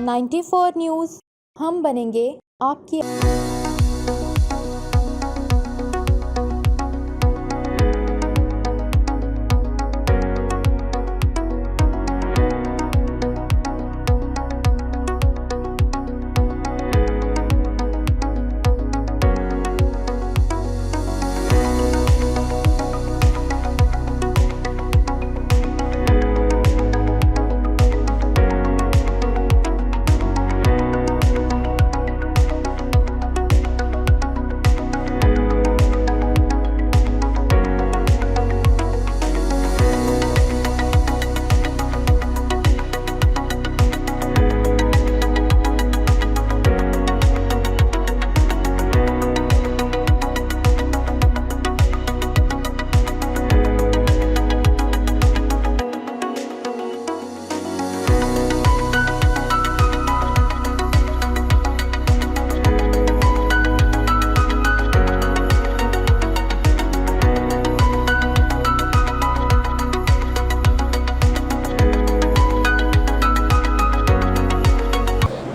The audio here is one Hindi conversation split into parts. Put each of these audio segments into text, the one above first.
94 न्यूज़, हम बनेंगे आपकी।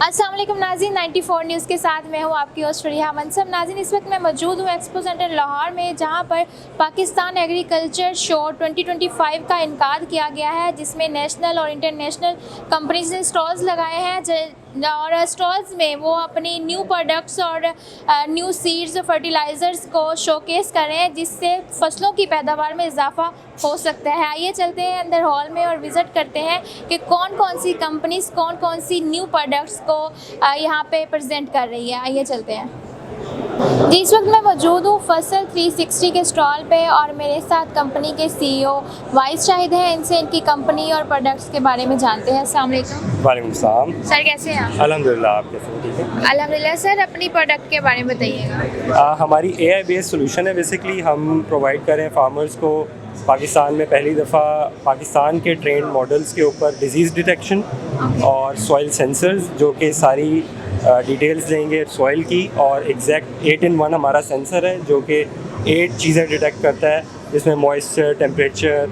अस्सलामुअलैकुम नाज़रीन, 94 न्यूज़ के साथ मैं हूँ आपकी होस्ट फरीहा मनसब। नाज़रीन, इस वक्त मैं मौजूद हूँ एक्सपो सेंटर लाहौर में, जहाँ पर पाकिस्तान एग्रीकल्चर शो 2025 का इनकाद किया गया है, जिसमें नेशनल और इंटरनेशनल कंपनीज ने स्टॉल्स लगाए हैं और स्टॉल्स में वो अपनी न्यू प्रोडक्ट्स और न्यू सीड्स और फर्टिलाइज़र्स को शोकेस कर रहे हैं, जिससे फसलों की पैदावार में इजाफा हो सकता है। आइए चलते हैं अंदर हॉल में और विज़िट करते हैं कि कौन कौन सी कंपनीज कौन कौन सी न्यू प्रोडक्ट्स को यहाँ पे प्रेजेंट कर रही है। आइए चलते हैं जी। इस वक्त मैं मौजूद हूँ फसल 360 के स्टॉल पे और मेरे साथ कंपनी के CEO वाइस शाहिद हैं। इनसे इनकी कंपनी और प्रोडक्ट्स के बारे में जानते हैं। अस्सलाम वालेकुम। वालेकुम सलाम। सर कैसे हैं आप? अल्हम्दुलिल्लाह, आप कैसे हैं? ठीक है अल्हम्दुलिल्लाह। सर अपनी प्रोडक्ट के बारे में बताइएगा। हमारी AI बेस्ड सोल्यूशन है। बेसिकली हम प्रोवाइड करें फार्मर्स को पाकिस्तान में पहली दफ़ा पाकिस्तान के ट्रेंड मॉडल्स के ऊपर डिजीज़ डिटेक्शन और सॉइल सेंसर्स, जो कि सारी डिटेल्स देंगे सॉइल की, और एग्जैक्ट 8-in-1 हमारा सेंसर है जो कि 8 चीज़ें डिटेक्ट करता है, जिसमें मॉइस्चर, टेम्परेचर,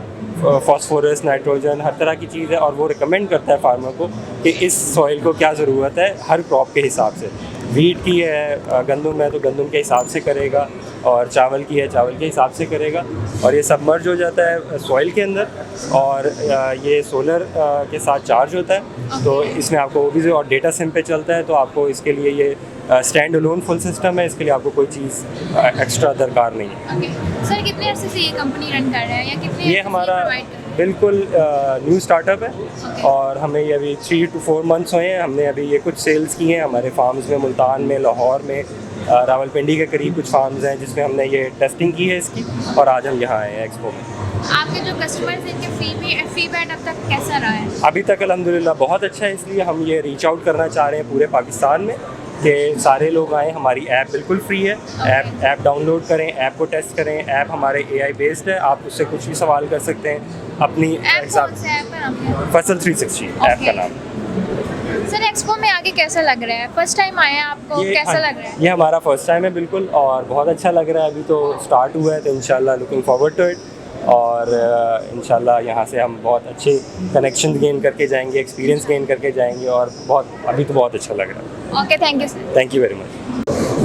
फॉस्फोरस, नाइट्रोजन, हर तरह की चीज़ है, और वो रिकमेंड करता है फार्मर को कि इस सॉइल को क्या ज़रूरत है हर क्रॉप के हिसाब से। वीट की है, गंदम है तो गंदम के हिसाब से करेगा, और चावल की है चावल के हिसाब से करेगा, और ये सबमर्ज हो जाता है सॉइल के अंदर, और ये सोलर के साथ चार्ज होता है, तो इसमें आपको वो भी और डेटा सिम पे चलता है, तो आपको इसके लिए ये स्टैंड अलोन फुल सिस्टम है, इसके लिए आपको कोई चीज़ एक्स्ट्रा दरकार नहीं है। सर कितने अर्से से ये कंपनी रन कर रहा है या कितने? ये हमारा बिल्कुल न्यू स्टार्टअप है, और हमें ये अभी 3 to 4 मंथ्स हुए हैं। हमने अभी ये कुछ सेल्स की हैं हमारे फार्म्स में, मुल्तान में, लाहौर में, रावलपिंडी के करीब कुछ फार्म्स हैं जिसमें हमने ये टेस्टिंग की है इसकी, और आज हम यहाँ आए हैं एक्सपो में। आपके जो कस्टमर्स हैं इनके फीडबैक अब तक कैसा रहा है? अभी तक अल्हम्दुलिल्लाह बहुत अच्छा है, इसलिए हम ये रीच आउट करना चाह रहे हैं पूरे पाकिस्तान में कि सारे लोग आएँ। हमारी ऐप बिल्कुल फ्री है, ऐप डाउनलोड करें, ऐप को टेस्ट करें। ऐप हमारे AI बेस्ड है, आप उससे कुछ भी सवाल कर सकते हैं अपनी हिसाब। फसल 360 ऐप का नाम। सर एक्सपो में आगे कैसा लग रहा है? फर्स्ट टाइम आए हैं, आपको कैसा लग रहा है? ये हमारा फर्स्ट टाइम है बिल्कुल, और बहुत अच्छा लग रहा है। अभी तो स्टार्ट हुआ है, तो इंशाल्लाह लुकिंग फॉरवर्ड टू इट, और इंशाल्लाह यहाँ से हम बहुत अच्छे कनेक्शन गेन करके जाएंगे, एक्सपीरियंस गेन करके जाएंगे, और अभी तो बहुत अच्छा लग रहा है। Okay, thank you sir. Thank you very much.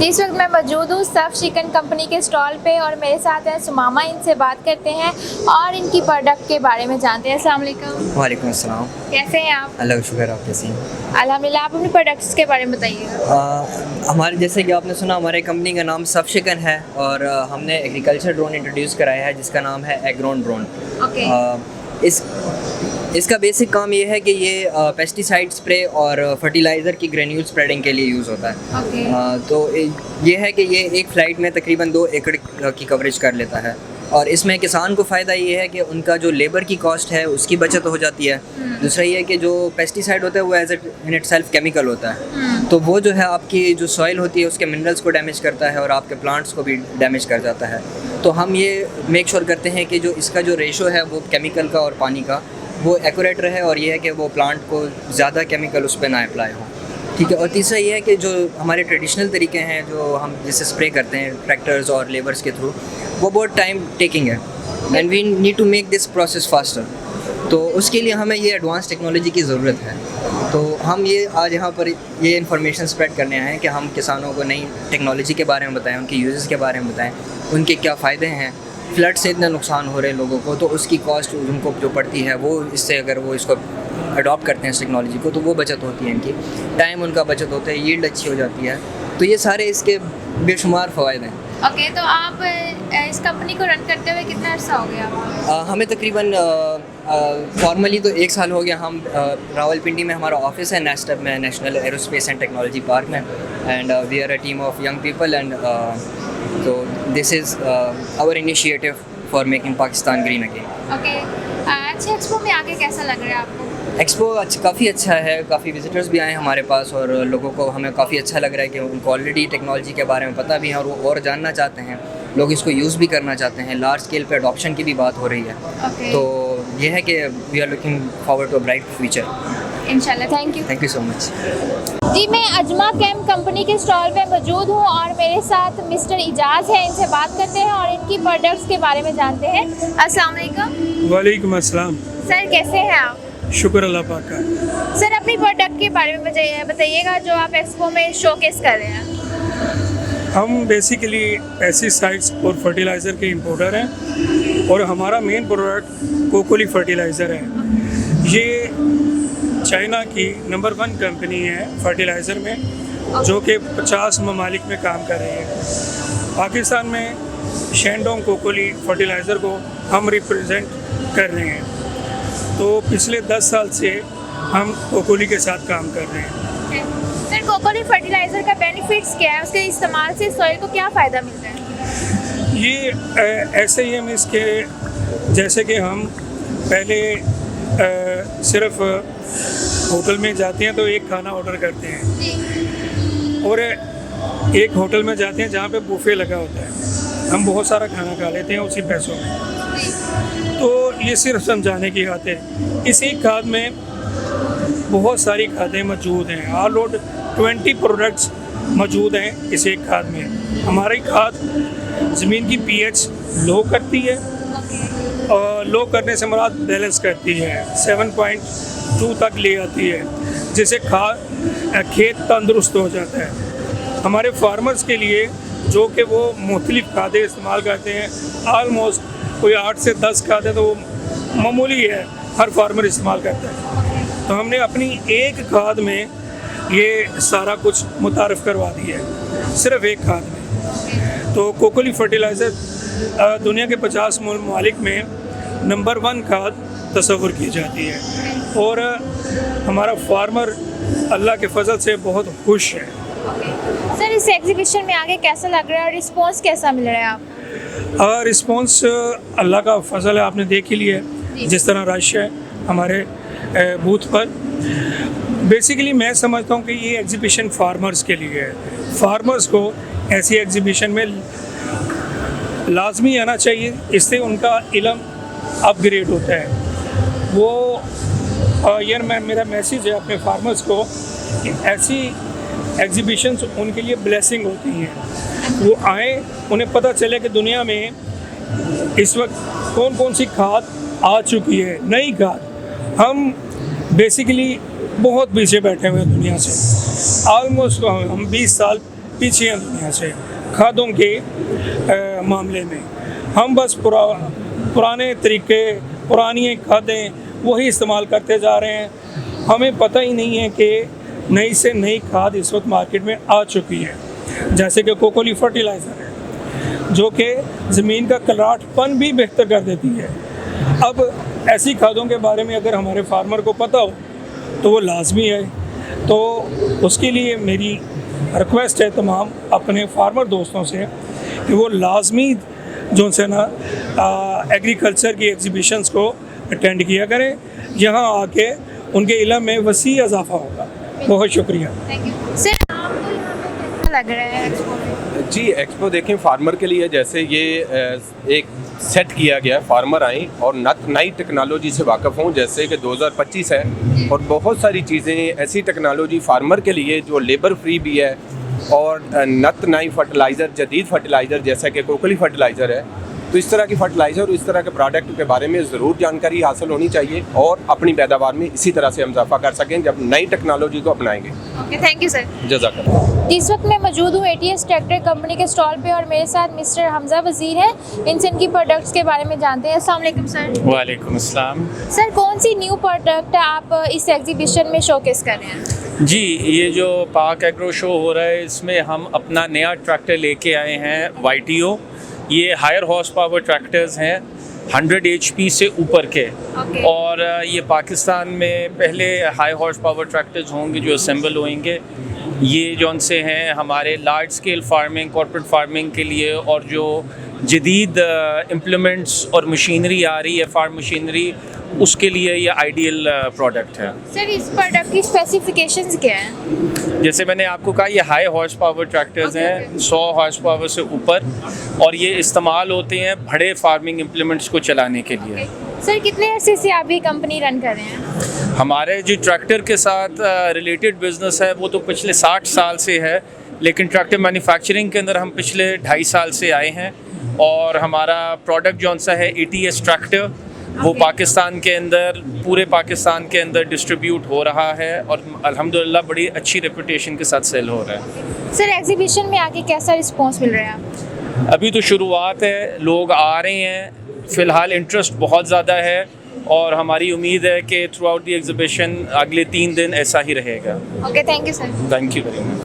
इस वक्त मैं मौजूद हूँ सफ चिकन कंपनी के स्टॉल पे और मेरे साथ हैं सुमामा। इनसे बात करते हैं और इनकी प्रोडक्ट के बारे में जानते हैं। अस्सलाम वालेकुम। वालेकुम अस्सलाम। कैसे हैं आप? अल्लाह का शुक्र, आप कैसे हैं? अल्हम्दुलिल्लाह। आप अपने प्रोडक्ट्स के बारे में बताइएगा। हमारे जैसे कि आपने सुना, हमारे कंपनी का नाम सफ चिकन है, और हमने एग्रीकल्चर ड्रोन इंट्रोड्यूस कराया है जिसका नाम है एग्रोन ड्रोन। ओके। इसका बेसिक काम ये है कि ये पेस्टिसाइड स्प्रे और फर्टिलाइज़र की ग्रेन्यूल स्प्रेडिंग के लिए यूज़ होता है। ओके। तो ये है कि ये एक फ़्लाइट में तकरीबन 2 एकड़ की कवरेज कर लेता है, और इसमें किसान को फ़ायदा ये है कि उनका जो लेबर की कॉस्ट है उसकी बचत हो जाती है। दूसरा ये है कि जो पेस्टिसाइड होता है वो as in itself chemical होता है, तो वो जो है आपकी जो सॉइल होती है उसके मिनरल्स को डैमेज करता है और आपके प्लांट्स को भी डैमेज कर जाता है। तो हम ये मेक श्योर करते हैं कि जो इसका जो रेशो है वो केमिकल का और पानी का वो एक्यूरेट रहे, और ये है कि वो प्लांट को ज़्यादा केमिकल उस पर ना अप्लाई हो। ठीक है। और तीसरा ये है कि जो हमारे ट्रेडिशनल तरीके हैं जो हम जिसे स्प्रे करते हैं ट्रैक्टर्स और लेबर्स के थ्रू, वो बहुत टाइम टेकिंग है, and we need to make this process faster. तो उसके लिए हमें ये एडवांस टेक्नोलॉजी की ज़रूरत है। तो हम ये आज यहाँ पर ये इन्फॉर्मेशन स्प्रेड करने आए हैं कि हम किसानों को नई टेक्नोलॉजी के बारे में बताएं, उनके यूजेस के बारे में बताएं, उनके क्या फ़ायदे हैं। फ्लड से इतना नुकसान हो रहे हैं लोगों को, तो उसकी कॉस्ट उनको जो पड़ती है वो इससे अगर वो इसको अडॉप्ट करते हैं इस टेक्नोलॉजी को, तो वो बचत होती है, इनकी टाइम उनका बचत होता है, यील्ड अच्छी हो जाती है। तो ये सारे इसके बेशुमार फ़वाइद हैं। ओके, तो आप इस कंपनी को रन करते हुए कितना अर्सा हो गया? हमें तकरीबन फॉर्मली तो 1 साल हो गया। हम रावलपिंडी में हमारा ऑफिस है, नेस्टअप में, national aerospace and technology park में, and we are a team of young people, and तो this is our initiative for making Pakistan green again. Okay, अच्छा, एक्सपो में आके कैसा लग रहा है आपको? एक्सपो काफ़ी अच्छा है, काफ़ी विजिटर्स भी आए हमारे पास, और लोगों को हमें काफ़ी अच्छा लग रहा है कि उनको ऑलरेडी टेक्नोलॉजी के बारे में पता भी है और वो और जानना चाहते हैं, लोग इसको यूज़ भी करना चाहते हैं। लार्ज स्केल पे अडॉप्शन की भी बात हो रही है। तो ये है कि we are looking forward to a bright future इंशाल्लाह। Thank you so much. जी, मैं अजमा कैम कंपनी के स्टॉल पे मौजूद हूँ और मेरे साथ मिस्टर इजाज़ है। इनसे बात करते हैं और इनकी प्रोडक्ट्स के बारे में जानते हैं। अस्सलाम वालेकुम। वालेकुम अस्सलाम। सर, कैसे हैं आप? शुक्र अल्लाह पाक का। सर, अपनी प्रोडक्ट के बारे में बताइएगा जो आप एक्सपो में शोकेस कर रहे हैं। हम बेसिकली पेस्टिसाइड्स और फर्टिलाइज़र के इंपोर्टर हैं और हमारा मेन प्रोडक्ट कोकोली फर्टिलाइज़र है। ये चाइना की नंबर 1 कंपनी है फर्टिलाइज़र में, जो कि 50 ममालिक में काम कर रही है। पाकिस्तान में शेंडोंग कोकोली फर्टिलाइज़र को हम रिप्रेजेंट कर रहे हैं। तो पिछले 10 साल से हम कोकोली के साथ काम कर रहे हैं। सर, कोकोली फर्टिलाइज़र का बेनिफिट्स क्या है? उसके इस्तेमाल से सॉइल को क्या फ़ायदा मिलता है? ये ऐसे ही हम इसके, जैसे कि हम पहले सिर्फ होटल में जाते हैं तो एक खाना ऑर्डर करते हैं जी। और एक होटल में जाते हैं जहाँ पे बुफे लगा होता है, हम बहुत सारा खाना खा लेते हैं उसी पैसों में। तो ये सिर्फ समझाने की बात है। इस एक खाद में बहुत सारी खादें मौजूद हैं, ऑल आउट 20 प्रोडक्ट्स मौजूद हैं इस एक खाद में। हमारी खाद ज़मीन की पीएच लो करती है, और लो करने से मुराद बैलेंस करती है, 7.2 तक ले आती है, जिससे खेत तंदुरुस्त हो जाता है। हमारे फार्मर्स के लिए जो कि वो मुख्तलिफ खादें इस्तेमाल करते हैं, आलमोस्ट कोई 8 से 10 खादें तो मामूली है, हर फार्मर इस्तेमाल करता है। तो हमने अपनी एक खाद में ये सारा कुछ मुतारफ़ करवा दिया है, सिर्फ एक खाद में। तो कोकोली फर्टिलाइज़र दुनिया के 50 ममालिक में नंबर 1 खाद तस्वुर की जाती है, और हमारा फार्मर अल्लाह के फजल से बहुत खुश है। सर, इस एग्जीबिशन में आगे कैसा लग रहा है और रिस्पॉन्स कैसा मिल रहा है आपको? रिस्पॉन्स अल्लाह का फजल है, आपने देख ही लिया है जिस तरह रश है हमारे बूथ पर। बेसिकली मैं समझता हूँ कि ये एग्जीबिशन फार्मर्स के लिए है। फार्मर्स को ऐसी एग्जीबिशन में लाजमी आना चाहिए, इससे उनका इल्म अपग्रेड होता है। वो यार मेरा मैसेज है अपने फार्मर्स को कि ऐसी एग्जीबिशंस उनके लिए ब्लेसिंग होती हैं। वो आए, उन्हें पता चले कि दुनिया में इस वक्त कौन कौन सी खाद आ चुकी है, नई खाद। हम बेसिकली बहुत पीछे बैठे हुए हैं दुनिया से, ऑलमोस्ट हम 20 साल पीछे हैं दुनिया से खादों के मामले में। हम बस पुराने तरीके, पुरानी खादें वही इस्तेमाल करते जा रहे हैं। हमें पता ही नहीं है कि नई से नई खाद इस वक्त मार्केट में आ चुकी है, जैसे कि कोकोली फर्टिलाइज़र है, जो कि ज़मीन का कलराटपन भी बेहतर कर देती है। अब ऐसी खादों के बारे में अगर हमारे फार्मर को पता हो तो वो लाजमी है। तो उसके लिए मेरी रिक्वेस्ट है तमाम अपने फार्मर दोस्तों से कि वो लाजमी जो से ना एग्रीकल्चर की एग्जीबिशंस को अटेंड किया करें। यहाँ आके उनके इल्म में वसी इजाफा होगा। बहुत शुक्रिया। Thank you. सर, आपको यहाँ पे कैसा लग रहा है एक्सपो में? जी, एक्सपो देखें फार्मर के लिए जैसे ये एक सेट किया गया, फार्मर आएँ और नई टेक्नोलॉजी से वाकिफ़ हों, जैसे कि 2025 है और बहुत सारी चीज़ें ऐसी टेक्नोलॉजी फार्मर के लिए जो लेबर फ्री भी है, और नई फर्टिलाइज़र, जदीद फर्टिलाइज़र जैसा कि कोकोली फर्टिलाइज़र है, तो इस तरह की फर्टिलाइज़र और इस तरह के प्रोडक्ट के बारे में ज़रूर जानकारी हासिल होनी चाहिए और अपनी पैदावार में इसी तरह से हम इजाफा कर सकें जब नई टेक्नोलॉजी को अपनाएंगे। Okay, thank you sir. जज़ाकल्लाह। इस वक्त मैं मौजूद हूँ ATS ट्रैक्टर कंपनी के स्टॉल पे और मेरे साथ मिस्टर हमजा वजीर हैं। इनसे इनकी प्रोडक्ट्स के बारे में जानते हैं। अस्सलाम वालेकुम सर। वालेकुम अस्सलाम। सर, कौन सी न्यू प्रोडक्ट आप इस एग्जीबिशन में शोकेस कर रहे हैं? जी, ये जो पाक एग्रो शो हो रहा है इसमें हम अपना नया ट्रैक्टर लेके आए हैं YTO। ये हायर हॉर्स पावर ट्रैक्टर्स हैं 100 HP से ऊपर के। Okay. और ये पाकिस्तान में पहले हाई हॉर्स पावर ट्रैक्टर्स होंगे जो असेंबल होंगे। ये जौन से हैं हमारे large scale farming, corporate farming के लिए, और जो जदीद इम्प्लीमेंट्स और मशीनरी आ रही है, फार्म मशीनरी, उसके लिए ये आइडियल प्रोडक्ट है। सर, इस प्रोडक्ट की स्पेसिफिकेशंस क्या हैं? जैसे मैंने आपको कहा, ये हाई हॉर्स पावर ट्रैक्टर्स हैं 100 हॉर्स पावर से ऊपर, और ये इस्तेमाल होते हैं बड़े फार्मिंग इम्प्लीमेंट्स को चलाने के लिए। सर, कितने अरसे से आप ये कंपनी रन कर रहे हैं? हमारे जो ट्रैक्टर के साथ रिलेटेड बिजनेस है वो तो पिछले 60 साल से है, लेकिन ट्रैक्टर मैन्युफैक्चरिंग के अंदर हम पिछले 2.5 साल से आए हैं। और हमारा प्रोडक्ट जौन सा है ATS ट्रैक्टर, वो पाकिस्तान के अंदर, पूरे पाकिस्तान के अंदर डिस्ट्रीब्यूट हो रहा है और अल्हम्दुलिल्लाह बड़ी अच्छी रेपुटेशन के साथ सेल हो रहा है। सर, एग्जीबिशन में आके कैसा रिस्पांस मिल रहा है? अभी तो शुरुआत है, लोग आ रहे हैं, फ़िलहाल इंटरेस्ट बहुत ज़्यादा है और हमारी उम्मीद है कि थ्रू आउट द एग्जीबिशन अगले 3 दिन ऐसा ही रहेगा। Okay, thank you sir. Thank you very much.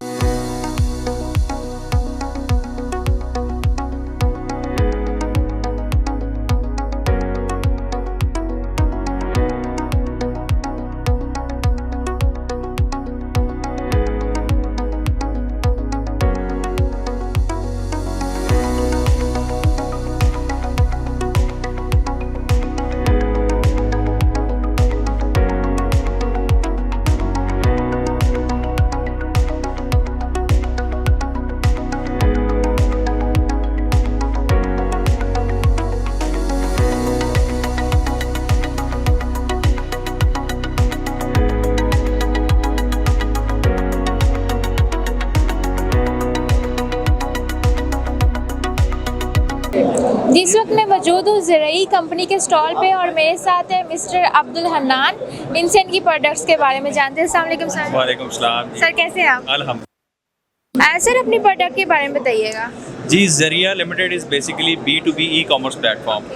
जिस वक्त मैं मौजूद हूँ ज़रई कंपनी के स्टॉल पे और मेरे साथ है मिस्टर अब्दुल हन्नान। इनसे इनकी प्रोडक्ट्स के बारे में जानते हैं। अस्सलाम वालेकुम सर। वालेकुम सलाम। सर, कैसे हैं आप? अल्हम्दुलिल्लाह। सर, अपनी प्रोडक्ट के बारे में बताइएगा। जी, ज़रिया limited is basically B2B e-commerce platform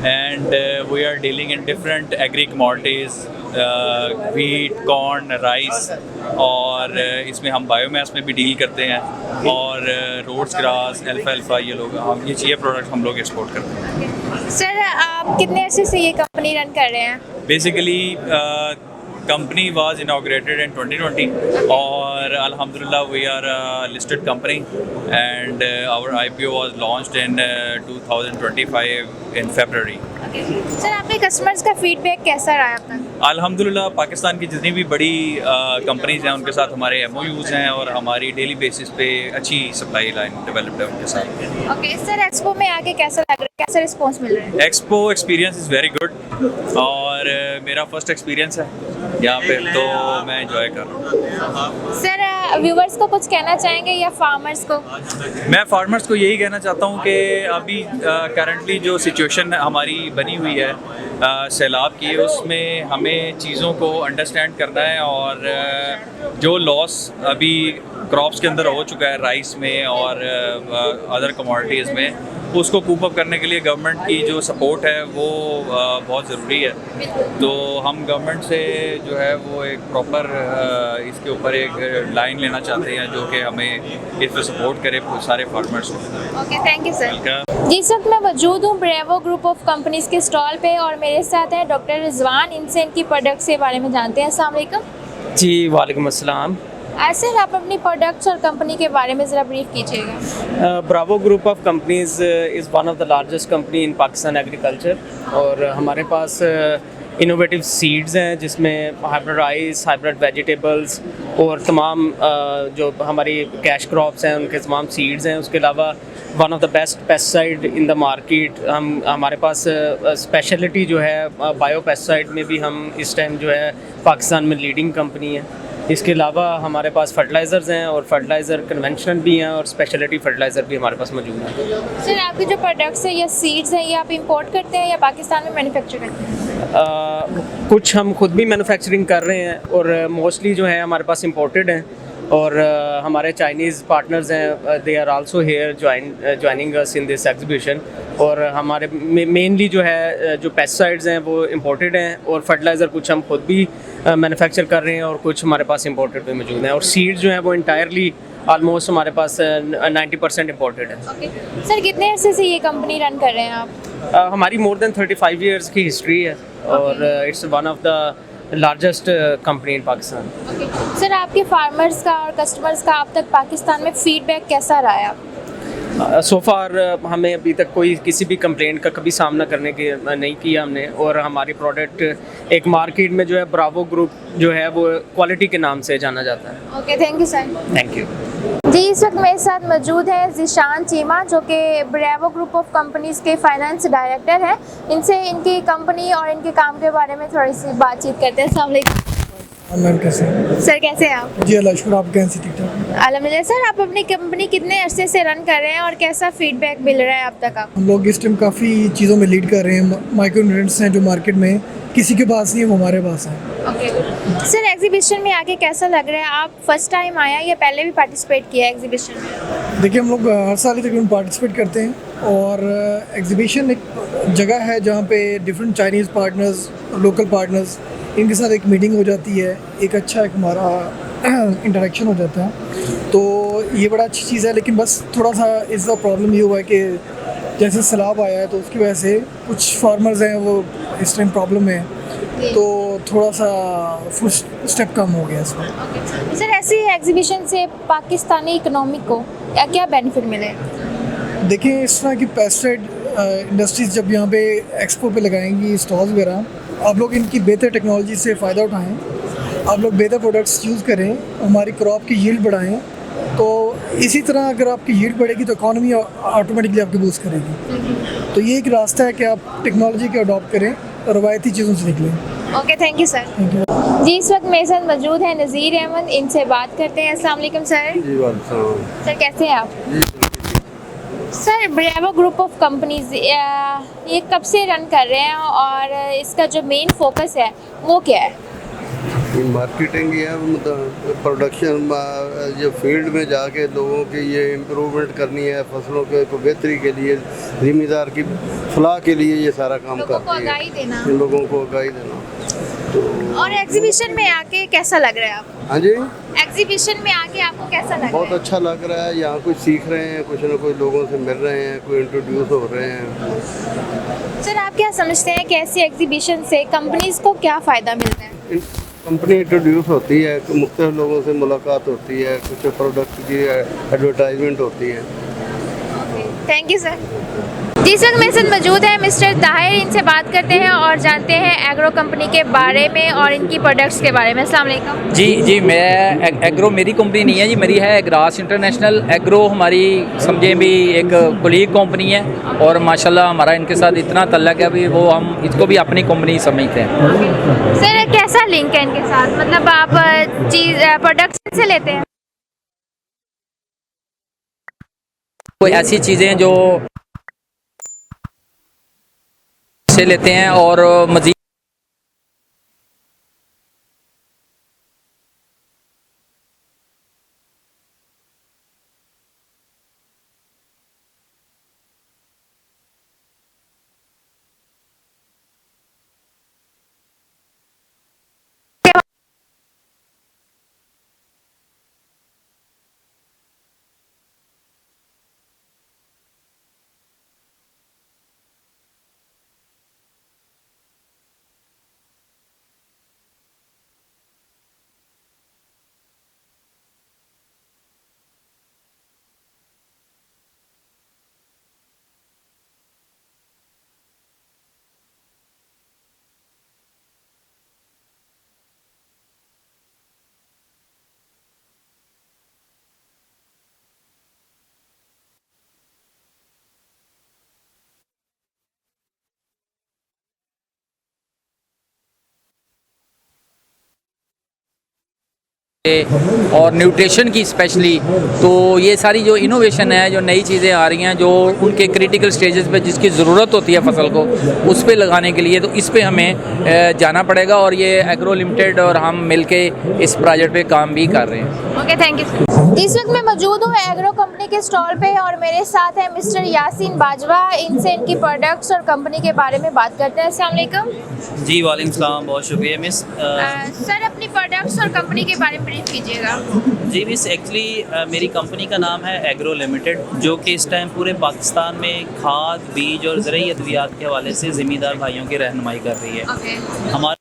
and we are dealing in different agri commodities, wheat, corn, rice, और इसमें हम बायोमास में भी डील करते हैं और रोड्स ग्रास, अल्फा, ये ये प्रोडक्ट हम लोग एक्सपोर्ट करते हैं। सर, आप कितने अर्से से ये कंपनी रन कर रहे हैं? Basically company was inaugurated in 2020 और अल्हम्दुलिल्लाह we are a listed company and our IPO was launched in 2025 in February. Sir, आपके कस्टमर्स का फीडबैक कैसा रहा है अब तक? अल्हम्दुलिल्लाह पाकिस्तान की जितनी भी बड़ी कंपनीज हैं उनके साथ हमारे MOUs हैं और हमारी डेली बेसिस पे अच्छी सप्लाई लाइन डेवलप्ड है उनके साथ। ओके सर, एक्सपो में आके कैसा लग रहा है, कैसा रिस्पांस मिल रहा है? Expo experience is very good और मेरा फर्स्ट एक्सपीरियंस है यहाँ पे, तो मैं एंजॉय कर रहा हूँ। सर, व्यूवर्स को कुछ कहना चाहेंगे या फार्मर्स को? मैं फार्मर्स को यही कहना चाहता हूँ कि अभी करंटली जो सिचुएशन हमारी बनी हुई है सैलाब की, उसमें हमें चीज़ों को अंडरस्टैंड करना है और जो लॉस अभी क्रॉप्स के अंदर हो चुका है राइस में और अदर कमोडिटीज़ में, उसको कूप अप करने के लिए गवर्नमेंट की जो सपोर्ट है वो बहुत ज़रूरी है। तो हम गवर्नमेंट से जो है वो एक प्रॉपर इसके ऊपर एक लाइन लेना चाहते हैं जो कि हमें इस पर सपोर्ट करे सारे फार्मर्स को। Okay, thank you sir. जिस वक्त मैं मौजूद हूँ ब्रेवो ग्रुप ऑफ कंपनीज़ के स्टॉल पे और मेरे साथ हैं डॉक्टर रिजवान। इनसे इनकी प्रोडक्ट्स के बारे में जानते हैं। अस्सलाम वालेकुम। जी वालेकुम अस्सलाम। सर, आप अपनी प्रोडक्ट्स और कंपनी के बारे में ज़रा ब्रीफ कीजिएगा। Bravo group of companies is one of the largest company in Pakistan agriculture और हमारे पास इनोवेटिव सीड्स हैं जिसमें हाइब्रिड राइस, हाइब्रिड वेजिटेबल्स और तमाम जो हमारी कैश क्रॉप्स हैं उनके तमाम सीड्स हैं। उसके अलावा one of the best pesticide in the market हमारे पास स्पेशलिटी जो है बायो पेस्टिसाइड में भी हम इस टाइम जो है पाकिस्तान में लीडिंग कंपनी है। इसके अलावा हमारे पास फर्टिलाइज़र्स हैं और फर्टिलाइज़र कन्वेंशनल भी हैं और स्पेशलिटी फर्टिलाइज़र भी हमारे पास मौजूद हैं। सर आपके जो प्रोडक्ट्स हैं या सीड्स हैं ये आप इंपोर्ट करते हैं या पाकिस्तान में मैन्युफैक्चर करते हैं? कुछ हम खुद भी मैन्युफैक्चरिंग कर रहे हैं और मोस्टली जो है हमारे पास इंपोर्टेड हैं और हमारे चाइनीज़ पार्टनर्स हैं, they are also here joining us in this exhibition. और हमारे मेनली जो है जो पेस्टिसाइड्स हैं वो इंपोर्टेड हैं और फर्टिलाइज़र कुछ हम खुद भी मैन्युफैक्चर कर रहे हैं और कुछ हमारे पास इंपोर्टेड भी मौजूद हैं और सीड्स जो हैं वो इंटायरली ऑलमोस्ट हमारे पास 90% इंपोर्टेड है। ओके सर कितने अरसे से ये कंपनी रन कर रहे हैं आप? हमारी मोर देन 35 इयर्स की हिस्ट्री है और it's one of the largest company in Pakistan. Okay sir आपके फार्मर्स का और कस्टमर्स का अब तक पाकिस्तान में फीडबैक कैसा रहा है आप? सो फार हमें अभी तक कोई किसी भी कंप्लेंट का कभी सामना करने के नहीं किया हमने और हमारी प्रोडक्ट एक मार्केट में जो है ब्रावो ग्रुप जो है वो क्वालिटी के नाम से जाना जाता है। Okay thank you sir. Thank you. जी इस वक्त मेरे साथ मौजूद है ज़ीशान चीमा जो कि ब्रावो ग्रुप ऑफ कंपनीज़ के फाइनेंस डायरेक्टर हैं। इनसे इनकी कंपनी और इनके काम के बारे में थोड़ी सी बातचीत करते हैं। अस्सलाम वालेकुम। मैम कैसे हैं? सर कैसे हैं आप? जी अल्लाह शुक्र, आप कैसे ठीक ठाक? अल्हम्दुलिल्लाह। सर आप अपनी कंपनी कितने अरसे से रन कर रहे हैं और कैसा फीडबैक मिल रहा है अब तक आप? हम लोग इस टाइम काफ़ी चीज़ों में लीड कर रहे हैं। माइक्रो न्यूट्रिएंट्स हैं जो मार्केट में किसी के पास नहीं है, वो हमारे पास है। ओके सर एग्जीबिशन में आके कैसा लग रहा है? आप फर्स्ट टाइम आया या पहले भी पार्टिसिपेट किया है एग्जीबिशन में? देखिए हम लोग हर साल ही तकरीबन पार्टिसिपेट करते हैं और एग्जीबिशन एक जगह है जहाँ पे different Chinese partners, local partners, इनके साथ एक मीटिंग हो जाती है, एक अच्छा एक हमारा इंटरेक्शन हो जाता है, तो ये बड़ा अच्छी चीज़ है। लेकिन बस थोड़ा सा इसका प्रॉब्लम ये हुआ है कि जैसे सैलाब आया है तो उसकी वजह से कुछ फार्मर्स हैं वो इस टाइम प्रॉब्लम में, तो थोड़ा सा फुट स्टेप कम हो गया इसमें। सर ऐसी एग्जीबिशन से पाकिस्तानी इकोनॉमी को क्या बेनिफिट मिले? देखिए इस तरह की पेस्टिसाइड इंडस्ट्रीज़ जब यहाँ पे एक्सपो पे लगाएंगी स्टॉल्स वगैरह, आप लोग इनकी बेहतर टेक्नोलॉजी से फ़ायदा उठाएं, आप लोग बेहतर प्रोडक्ट्स यूज़ करें, हमारी क्रॉप की यील्ड बढ़ाएं, तो इसी तरह अगर आपकी यील्ड बढ़ेगी तो इकॉनमी ऑटोमेटिकली आपकी बूस्ट करेगी। तो ये एक रास्ता है कि आप टेक्नोलॉजी को अडॉप्ट करें और रवायती चीज़ों से निकलें। Okay thank you sir. जी इस वक्त मेरे साथ मौजूद है नज़ीर अहमद, इनसे बात करते हैं। अस्सलाम वालेकुम सर। जी वालेकुम। सर कैसे हैं आप? Sir Bravo group of companies ये कब से रन कर रहे हैं और इसका जो मेन फोकस है वो क्या है? मार्केटिंग है, मतलब प्रोडक्शन, ये फील्ड में जाके लोगों की ये इम्प्रूवमेंट करनी है, फसलों के को बेहतरी के लिए, ज़मींदार की फलाह के लिए ये सारा काम करती है, लोगों को आगाही देना। तो और एग्जीबिशन में आके कैसा लग रहा है आपको? हाँ जी, एग्जीबिशन में आके आपको कैसा लग रहा बहुत है? अच्छा लग रहा है। यहाँ कुछ सीख रहे हैं, कुछ ना कुछ लोगों से मिल रहे हैं, कोई इंट्रोड्यूस हो रहे हैं। सर आप क्या समझते हैं कि ऐसी एग्जीबिशन से कंपनीज को क्या फ़ायदा मिलता है? कंपनी इंट्रोड्यूस होती है, मुख्तलिफ लोगों से मुलाकात होती है, कुछ प्रोडक्ट की एडवर्टाइजमेंट होती है। Thank you sir. जी सर मेरे साथ मौजूद है मिस्टर ताहिर, इनसे बात करते हैं और जानते हैं एग्रो कंपनी के बारे में और इनकी प्रोडक्ट्स के बारे में। अस्सलाम वालेकुम। जी मैं एग्रो मेरी कंपनी नहीं है जी, मेरी है एग्रास इंटरनेशनल। एग्रो हमारी समझें भी एक कोलीग कंपनी है और माशाल्लाह हमारा इनके साथ इतना तल्लक है भी वो हम इसको भी अपनी कंपनी समझते हैं। सर कैसा लिंक है इनके साथ, मतलब आप प्रोडक्ट्स से लेते हैं? कोई ऐसी चीज़ें जो से लेते हैं और मज़ीद और न्यूट्रिशन की स्पेशली। तो ये सारी जो इनोवेशन है, जो नई चीज़ें आ रही हैं, जो उनके क्रिटिकल स्टेजेस पे जिसकी ज़रूरत होती है फसल को, उस पे लगाने के लिए, तो इस पे हमें जाना पड़ेगा। और ये एग्रो लिमिटेड और हम मिलके इस प्रोजेक्ट पे काम भी कर रहे हैं। Okay, thank you. इस वक्त मैं मौजूद हूँ एग्रो कंपनी के स्टॉल पे और मेरे साथ है मिस्टर यासीन बाजवा। इनसे इनकी प्रोडक्ट्स और कंपनी के बारे में बात करते हैं। अस्सलाम वालेकुम। जी वालेकुम सलाम, बहुत शुक्रिया मिस। सर, अपनी प्रोडक्ट्स और कंपनी के बारे में ब्रीफ कीजिएगा। जी मिस, एक्चुअली मेरी कंपनी का नाम है एग्रो लिमिटेड, जो कि इस टाइम पूरे पाकिस्तान में खाद, बीज और ज़रूरी अद्वियात के हवाले से ज़िम्मेदार भाइयों की रहनुमाई कर रही है। हमारे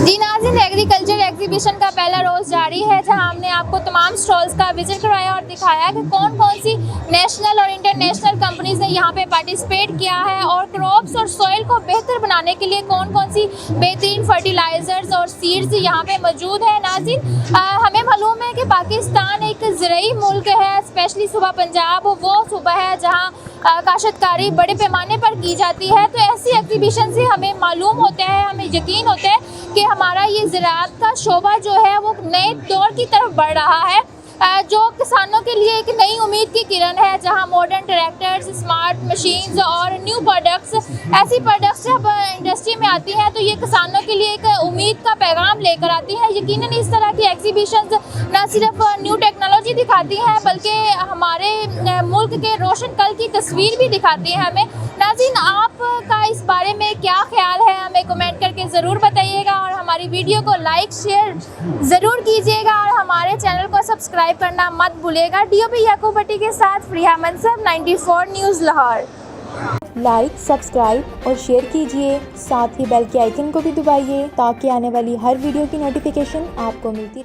जी नाज़रीन, एग्रीकल्चर एग्जीबिशन का पहला रोज़ जारी है, जहां हमने आपको तमाम स्टॉल्स का विजिट करवाया और दिखाया कि कौन कौन सी नेशनल और इंटरनेशनल कंपनीज ने यहां पे पार्टिसिपेट किया है और क्रॉप्स और सॉइल को बेहतर बनाने के लिए कौन कौन सी बेहतरीन फर्टिलाइज़र्स और सीड्स यहां पे मौजूद है। नाज़रीन, हमें मालूम है कि पाकिस्तान एक ज़रूरी मुल्क है, स्पेशली सूबा पंजाब वो सूबा है जहाँ काश्तकारी बड़े पैमाने पर की जाती है। तो ऐसी एग्जीबिशन से हमें मालूम होता है, हमें यकीन होता है कि हमारा ये ज़राअत का शोबा जो है वो नए दौर की तरफ बढ़ रहा है, जो किसानों के लिए एक नई उम्मीद की किरण है, जहां मॉडर्न ट्रैक्टर्स, स्मार्ट मशीन्स और न्यू प्रोडक्ट्स, ऐसी प्रोडक्ट्स जब इंडस्ट्री में आती हैं तो ये किसानों के लिए एक उम्मीद का पैगाम लेकर आती हैं। यकीनन इस तरह की एग्जीबिशंस न सिर्फ न्यू टेक्नोलॉजी दिखाती हैं बल्कि हमारे मुल्क के रोशन कल की तस्वीर भी दिखाती है हमें। नाज़रीन, आपका इस बारे में क्या ख्याल है, हमें कमेंट करके ज़रूर बताइएगा और हमारी वीडियो को लाइक शेयर ज़रूर कीजिएगा और हमारे चैनल को सब्सक्राइब करना मत भूलिएगा। DOP याकूब भट्टी के साथ फरिया मनसब, 94 न्यूज़ लाहौर। लाइक, सब्सक्राइब और शेयर कीजिए, साथ ही बेल के आइकन को भी दबाइए ताकि आने वाली हर वीडियो की नोटिफिकेशन आपको मिलती